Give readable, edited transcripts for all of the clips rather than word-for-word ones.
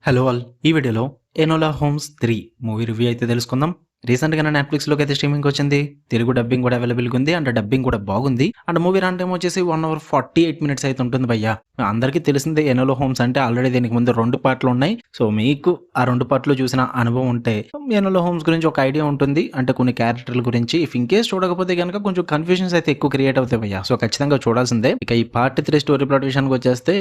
Hello all! ఈ వీడియోలో 'ఎనోలా homes 3' movie review అయితే తెలుసుకుందాం. రీసెంట్‌గానే నెట్‌ఫ్లిక్స్‌లోకి అయితే స్ట్రీమింగ్‌కి వచ్చింది. తెలుగు డబ్బింగ్ కూడా అవైలబుల్‌గా ఉంది. అండ్ డబ్బింగ్ కూడా బాగుంది. అండ్ మూవీ రన్ టైమ్ వచ్చేసి 1 అవర్ 48 మినిట్స్ అయితే ఉంటుంది భయ్యా. అందరికీ తెలిసిందే 'ఎనోలా హోమ్స్' అంటే ఆల్రెడీ దీనికి ముందు 2 పార్ట్‌లు ఉన్నాయి. సో, మీకు ఆ 2 పార్ట్‌లు చూసిన అనుభవం ఉంటే 'ఎనోలా హోమ్స్' గురించి ఒక ఐడియా ఉంటుంది. అంటే కొన్ని క్యారెక్టర్‌ల గురించి ఇఫ్ ఇన్‌కేస్ చూడకపోతే గనుక కొంచెం కన్‌ఫ్యూజన్స్ అయితే ఎక్కువ క్రియేట్ అవుతాయి భయ్యా. సో, ఖచ్చితంగా చూడాల్సిందే. ఇక ఈ పార్ట్ 3 స్టోరీ ప్లాట్ విషయానికొచ్చేస్తే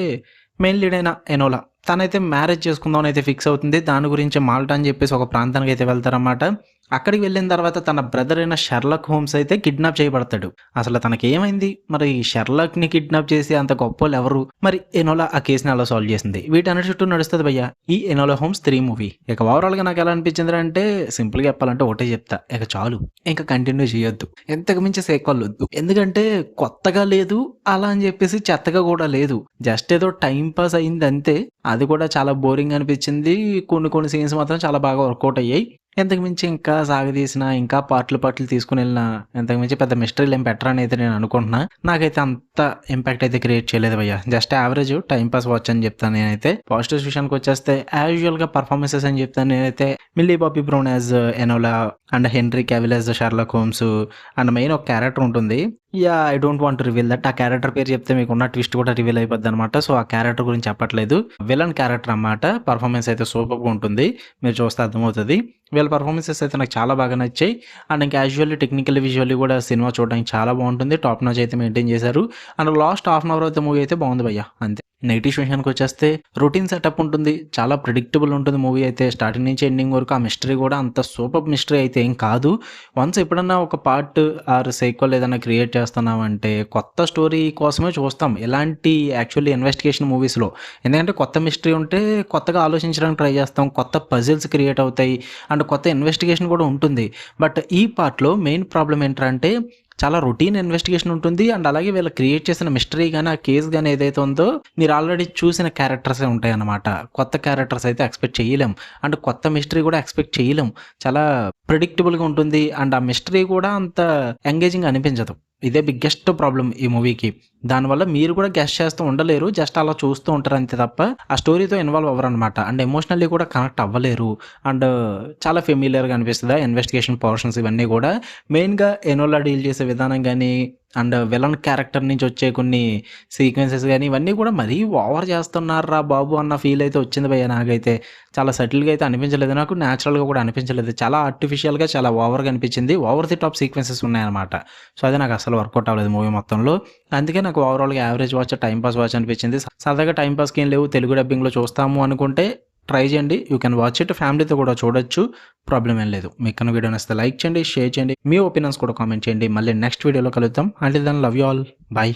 మెయిన్ లీడ్ అయిన ఎనోలా తనైతే మ్యారేజ్ చేసుకుందాం అని అయితే ఫిక్స్ అవుతుంది. దాని గురించి మాల్టా అని చెప్పేసి ఒక ప్రాంతానికి అయితే వెళ్తారన్నమాట. అక్కడికి వెళ్ళిన తర్వాత తన బ్రదర్ అయిన షెర్లాక్ హోమ్స్ అయితే కిడ్నాప్ చేయబడతాడు. అసలు తనకేమైంది? మరి షెర్లాక్‌ని కిడ్నాప్ చేసి అంత గొప్పోళ్ళు ఎవరు? మరి ఎనోలా ఆ కేస్‌ని ఎలా సాల్వ్ చేసింది? వీటన్నిటి చుట్టూ నడుస్తది భయ్యా ఈ 'ఎనోలా హోమ్స్ 3' మూవీ. ఇక ఓవరాల్‌గా నాకు ఎలా అనిపించిందిరా అంటే సింపుల్‌గా చెప్పాలంటే ఒకటే చెప్తా. ఇక చాలు. ఇంక కంటిన్యూ చేయొద్దు. ఇంతకు మించి సీక్వెల్ వద్దు. ఎందుకంటే కొత్తగా లేదు, అలా అని చెప్పేసి చెత్తగా కూడా లేదు. జస్ట్ ఏదో టైమ్ పాస్ అయిందంతే. అది కూడా చాలా బోరింగ్ అనిపించింది. కొన్ని సీన్స్ మాత్రం చాలా బాగా వర్కౌట్ అయ్యాయి. ఇంతకు మించి ఇంకా సాగదీసినా, ఇంకా పార్ట్‌లు తీసుకొనెళ్ళినా, ఇంతకు మించి పెద్ద మిస్టరీలేం పెట్టరని అయితే నేను అనుకుంటున్నా. నాకైతే అంత ఇంపాక్ట్ అయితే క్రియేట్ చేయలేదు భయ్యా. Just average time pass watch అని చెప్తాను నేనైతే. పాజిటివ్స్ విషయానికొచ్చేస్తే యాజ్ యూజువల్‌గా పర్ఫార్మెన్సెస్ అని చెప్తాను నేనైతే. Millie Bobby Brown as Enola and Henry Cavill as Sherlock Holmes and main ఒక క్యారెక్టర్ ఉంటుంది. I don't want to reveal that. ఆ క్యారెక్టర్ పేరు చెప్తే మీకున్న ట్విస్ట్ కూడా రివీల్ అయిపోద్దనమాట. సో, ఆ క్యారెక్టర్ గురించి చెప్పట్లేదు. విలన్ క్యారెక్టర్ అన్నమాట. పర్ఫార్మెన్స్ అయితే సూపర్‌గా ఉంటుంది. మీరు చూస్తే అర్థమవుతది. వీళ్ళ పర్ఫార్మెన్సెస్ అయితే నాకు చాలా బాగా నచ్చాయి. అండ్ ఇంకా యాజువల్లీ టెక్నికల్లీ, విజువల్లీ కూడా సినిమా చూడడానికి చాలా బాగుంటుంది. టాప్ నాచ్ అయితే మెయింటైన్ చేశారు. And last half an hour అయితే మూవీ అయితే బాగుంది భయ్యా అంతే. నెగెటివ్స్ విషయానికొచ్చేస్తే రొటీన్ సెటప్ ఉంటుంది. చాలా ప్రెడిక్టబుల్ ఉంటుంది మూవీ అయితే. స్టార్టింగ్ నుంచి ఎండింగ్ వరకు ఆ మిస్టరీ కూడా అంత సూపర్ మిస్టరీ అయితే ఏం కాదు. వన్స్ ఎప్పుడన్నా ఒక పార్ట్ ఆర్ సీక్వెల్ ఏదైనా క్రియేట్ చేస్తున్నామంటే కొత్త స్టోరీ కోసమే చూస్తాం. ఎలాంటి యాక్చువల్లీ ఇన్వెస్టిగేషన్ మూవీస్‌లో. ఎందుకంటే కొత్త మిస్టరీ ఉంటే కొత్తగా ఆలోచించడానికి ట్రై చేస్తాం. కొత్త పజిల్స్ క్రియేట్ అవుతాయి. అండ్ కొత్త ఇన్వెస్టిగేషన్ కూడా ఉంటుంది. బట్ ఈ పార్ట్‌లో మెయిన్ ప్రాబ్లమ్ ఏంట్రా అంటే చాలా రొటీన్ ఇన్వెస్టిగేషన్ ఉంటుంది. అండ్ అలాగే వీళ్ళు క్రియేట్ చేసిన మిస్టరీ గాని, ఆ కేస్ గాని ఏదైతే ఉందో మీరు ఆల్రెడీ చూసిన క్యారెక్టర్సే ఉంటాయన్నమాట. కొత్త క్యారెక్టర్స్ అయితే ఎక్స్‌పెక్ట్ చేయలేం. అండ్ కొత్త మిస్టరీ కూడా ఎక్స్‌పెక్ట్ చేయలేం. చాలా ప్రెడిక్టబుల్‌గా ఉంటుంది. అండ్ ఆ మిస్టరీ కూడా అంత ఎంగేజింగ్‌గా అనిపించదు. ఇదే బిగ్గెస్ట్ ప్రాబ్లమ్ ఈ మూవీకి. దానివల్ల మీరు కూడా గెస్ చేస్తూ ఉండలేరు. జస్ట్ అలా చూస్తూ ఉంటారు అంతే తప్ప ఆ స్టోరీతో ఇన్వాల్వ్ అవ్వరనమాట. అండ్ ఎమోషనల్లీ కూడా కనెక్ట్ అవ్వలేరు. అండ్ చాలా ఫెమిలియర్‌గా అనిపిస్తది. ఆ ఇన్వెస్టిగేషన్ పోర్షన్స్ ఇవన్నీ కూడా. మెయిన్‌గా ఎనోలా డీల్ చేసే విధానం గాని, అండ్ విలన్ క్యారెక్టర్ నుంచి వచ్చే కొన్ని సీక్వెన్సెస్ గాని, ఇవన్నీ కూడా మరీ ఓవర్ చేస్తున్నార్రా బాబు అన్న ఫీల్ అయితే వచ్చింది భయ్యా నాకైతే. చాలా సటిల్‌గా అయితే అనిపించలేదు నాకు. నేచురల్‌గా కూడా అనిపించలేదు. చాలా ఆర్టిఫిషియల్‌గా, చాలా ఓవర్‌గా అనిపించింది. ఓవర్ ది టాప్ సీక్వెన్సెస్ ఉన్నాయన్నమాట. సో, అది నాకు అసలు వర్కౌట్ అవ్వలేదు మూవీ మొత్తంలో. అందుకే నాకు ఓవరాల్‌గా average watch, time pass watch అనిపించింది. సరదాగా టైమ్ పాస్‌కి ఏం లేవు, తెలుగు డబ్బింగ్‌లో చూస్తాము అనుకుంటే ట్రై చేయండి. You can watch it. ఫ్యామిలీతో కూడా చూడొచ్చు. ప్రాబ్లమ్ ఏం లేదు. మీకు కనుక వీడియో నచ్చితే లైక్ చేయండి, షేర్ చేయండి. మీ ఒపీనియన్స్ కూడా కామెంట్ చేయండి. మళ్ళీ నెక్స్ట్ వీడియోలో కలుద్దాం. Until then love you all. By.